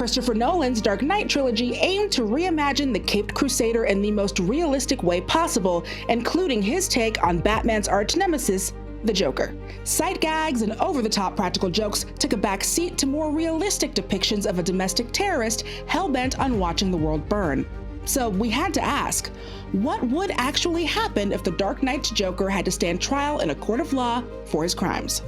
Christopher Nolan's Dark Knight trilogy aimed to reimagine the Caped Crusader in the most realistic way possible, including his take on Batman's arch nemesis, the Joker. Sight gags and over-the-top practical jokes took a back seat to more realistic depictions of a domestic terrorist hell-bent on watching the world burn. So we had to ask, what would actually happen if the Dark Knight's Joker had to stand trial in a court of law for his crimes?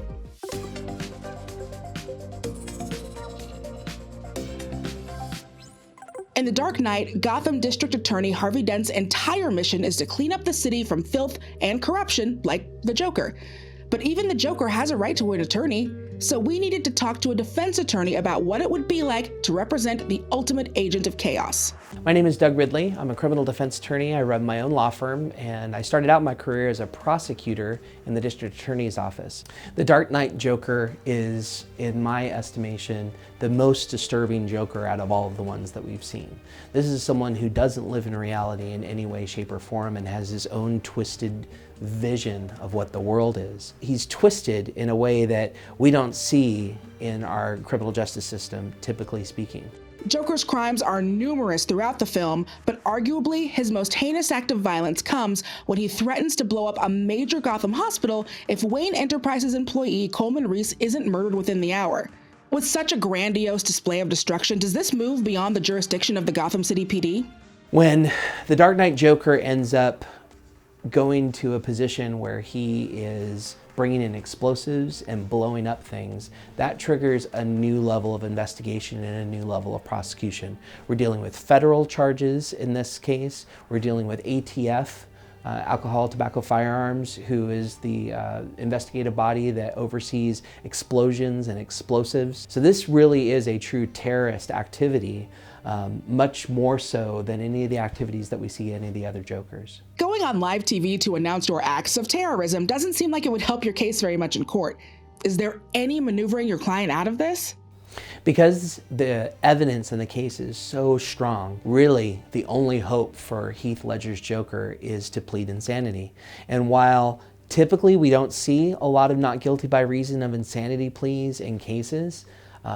In The Dark Knight, Gotham District Attorney Harvey Dent's entire mission is to clean up the city from filth and corruption, like the Joker. But even the Joker has a right to an attorney, so we needed to talk to a defense attorney about what it would be like to represent the ultimate agent of chaos. My name is Doug Ridley. I'm a criminal defense attorney. I run my own law firm, and I started out my career as a prosecutor in the district attorney's office. The Dark Knight Joker is, in my estimation, the most disturbing Joker out of all of the ones that we've seen. This is someone who doesn't live in reality in any way, shape, or form and has his own twisted vision of what the world is. He's twisted in a way that we don't see in our criminal justice system, typically speaking. Joker's crimes are numerous throughout the film, but arguably his most heinous act of violence comes when he threatens to blow up a major Gotham hospital if Wayne Enterprises employee Coleman Reese isn't murdered within the hour. With such a grandiose display of destruction, does this move beyond the jurisdiction of the Gotham City PD? When the Dark Knight Joker ends up going to a position where he is bringing in explosives and blowing up things, that triggers a new level of investigation and a new level of prosecution. We're dealing with federal charges in this case. We're dealing with ATF, Alcohol, Tobacco, Firearms, who is the investigative body that oversees explosions and explosives. So this really is a true terrorist activity, much more so than any of the activities that we see in any of the other Jokers. Going on live TV to announce your acts of terrorism doesn't seem like it would help your case very much in court. Is there any maneuvering your client out of this? Because the evidence in the case is so strong, really the only hope for Heath Ledger's Joker is to plead insanity. And while typically we don't see a lot of not guilty by reason of insanity pleas in cases,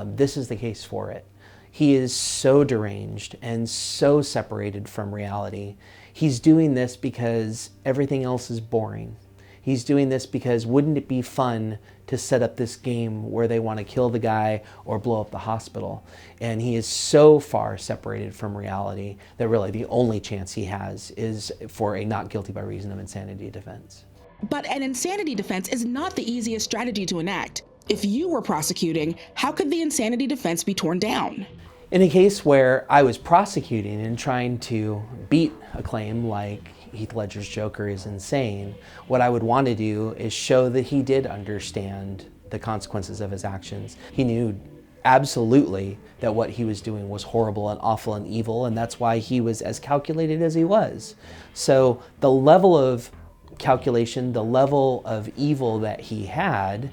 this is the case for it. He is so deranged and so separated from reality. He's doing this because everything else is boring. He's doing this because wouldn't it be fun to set up this game where they want to kill the guy or blow up the hospital? And he is so far separated from reality that really the only chance he has is for a not guilty by reason of insanity defense. But an insanity defense is not the easiest strategy to enact. If you were prosecuting, how could the insanity defense be torn down? In a case where I was prosecuting and trying to beat a claim like Heath Ledger's Joker is insane, what I would want to do is show that he did understand the consequences of his actions. He knew absolutely that what he was doing was horrible and awful and evil, and that's why he was as calculated as he was. So the level of calculation, the level of evil that he had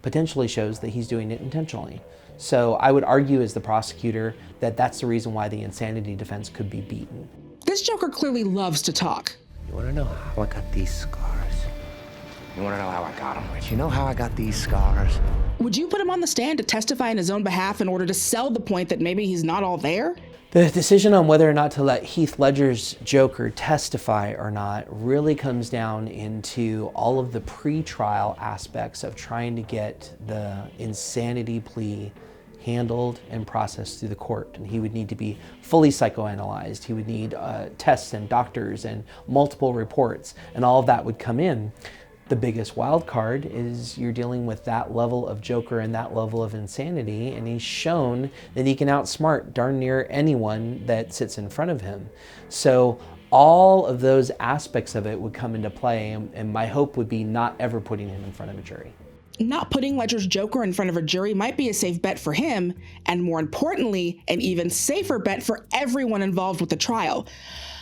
potentially shows that he's doing it intentionally. So I would argue as the prosecutor that that's the reason why the insanity defense could be beaten. This Joker clearly loves to talk. You want to know how I got these scars? You want to know how I got them? You know how I got these scars? Would you put him on the stand to testify in his own behalf in order to sell the point that maybe he's not all there? The decision on whether or not to let Heath Ledger's Joker testify or not really comes down into all of the pre-trial aspects of trying to get the insanity plea handled and processed through the court. And he would need to be fully psychoanalyzed. He would need tests and doctors and multiple reports, and all of that would come in. The biggest wild card is you're dealing with that level of Joker and that level of insanity, and he's shown that he can outsmart darn near anyone that sits in front of him. So all of those aspects of it would come into play, and my hope would be not ever putting him in front of a jury. Not putting Ledger's Joker in front of a jury might be a safe bet for him, and more importantly, an even safer bet for everyone involved with the trial.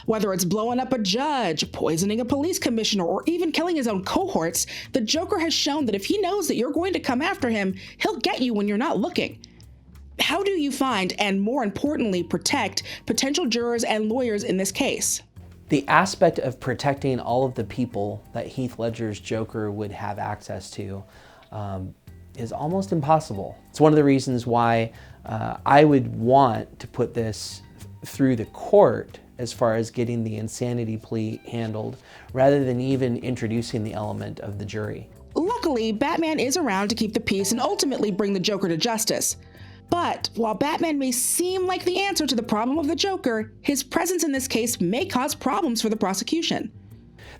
Whether it's blowing up a judge, poisoning a police commissioner, or even killing his own cohorts, the Joker has shown that if he knows that you're going to come after him, he'll get you when you're not looking. How do you find, and more importantly, protect potential jurors and lawyers in this case? The aspect of protecting all of the people that Heath Ledger's Joker would have access to is almost impossible. It's one of the reasons why I would want to put this through the court as far as getting the insanity plea handled, rather than even introducing the element of the jury. Luckily, Batman is around to keep the peace and ultimately bring the Joker to justice. But while Batman may seem like the answer to the problem of the Joker, his presence in this case may cause problems for the prosecution.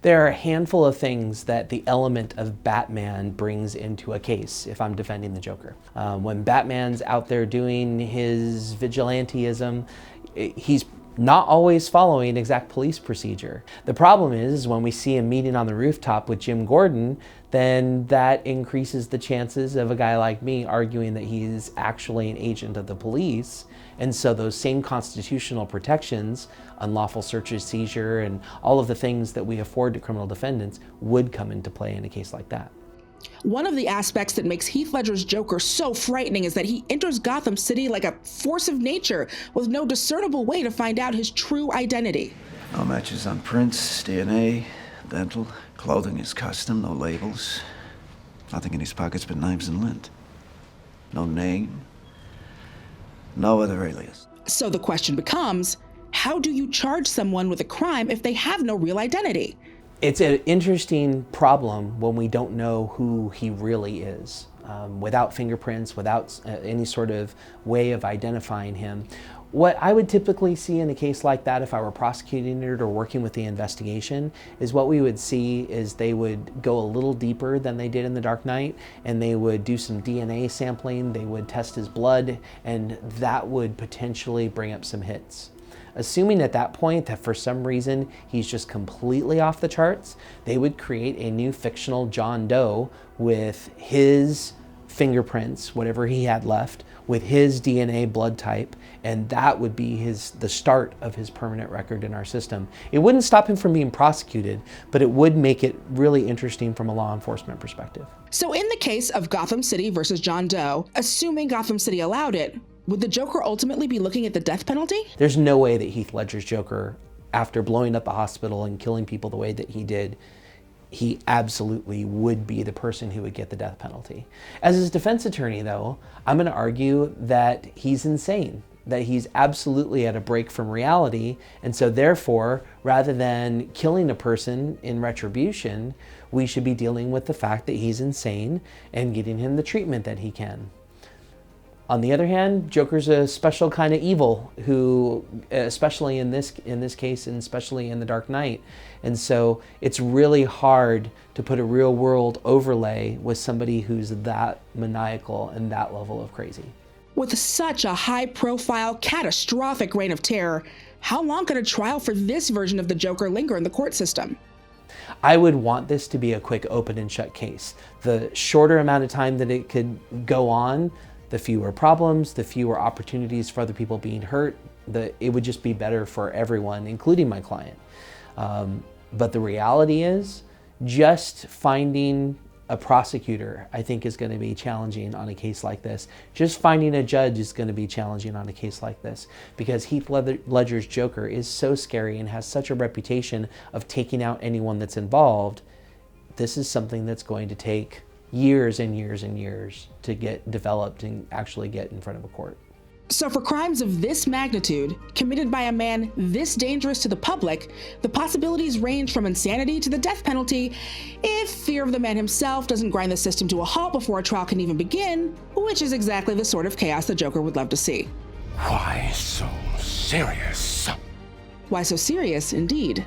There are a handful of things that the element of Batman brings into a case if I'm defending the Joker. When Batman's out there doing his vigilantism, he's not always following exact police procedure. The problem is when we see him meeting on the rooftop with Jim Gordon, then that increases the chances of a guy like me arguing that he's actually an agent of the police. And so those same constitutional protections, unlawful search and seizure, and all of the things that we afford to criminal defendants would come into play in a case like that. One of the aspects that makes Heath Ledger's Joker so frightening is that he enters Gotham City like a force of nature with no discernible way to find out his true identity. No matches on prints, DNA, dental, clothing is custom, no labels. Nothing in his pockets but knives and lint. No name, no other alias. So the question becomes, how do you charge someone with a crime if they have no real identity? It's an interesting problem when we don't know who he really is. Without fingerprints, without any sort of way of identifying him. What I would typically see in a case like that, if I were prosecuting it or working with the investigation, is what we would see is they would go a little deeper than they did in The Dark Knight, and they would do some DNA sampling, they would test his blood, and that would potentially bring up some hits. Assuming at that point that for some reason he's just completely off the charts, they would create a new fictional John Doe with his fingerprints, whatever he had left, with his DNA blood type, and that would be the start of his permanent record in our system. It wouldn't stop him from being prosecuted, but it would make it really interesting from a law enforcement perspective. So in the case of Gotham City versus John Doe, assuming Gotham City allowed it, would the Joker ultimately be looking at the death penalty? There's no way that Heath Ledger's Joker, after blowing up the hospital and killing people the way that he did, he absolutely would be the person who would get the death penalty. As his defense attorney, though, I'm going to argue that he's insane, that he's absolutely at a break from reality, and so therefore, rather than killing a person in retribution, we should be dealing with the fact that he's insane and getting him the treatment that he can. On the other hand, Joker's a special kind of evil who, especially in this case and especially in The Dark Knight. And so it's really hard to put a real world overlay with somebody who's that maniacal and that level of crazy. With such a high-profile, catastrophic reign of terror, how long could a trial for this version of the Joker linger in the court system? I would want this to be a quick open and shut case. The shorter amount of time that it could go on, the fewer problems, the fewer opportunities for other people being hurt, it would just be better for everyone, including my client. But the reality is, just finding a prosecutor, I think, is going to be challenging on a case like this. Just finding a judge is going to be challenging on a case like this, because Heath Ledger's Joker is so scary and has such a reputation of taking out anyone that's involved. This is something that's going to take years and years and years to get developed and actually get in front of a court. So for crimes of this magnitude, committed by a man this dangerous to the public, the possibilities range from insanity to the death penalty, if fear of the man himself doesn't grind the system to a halt before a trial can even begin, which is exactly the sort of chaos the Joker would love to see. Why so serious? Why so serious, indeed.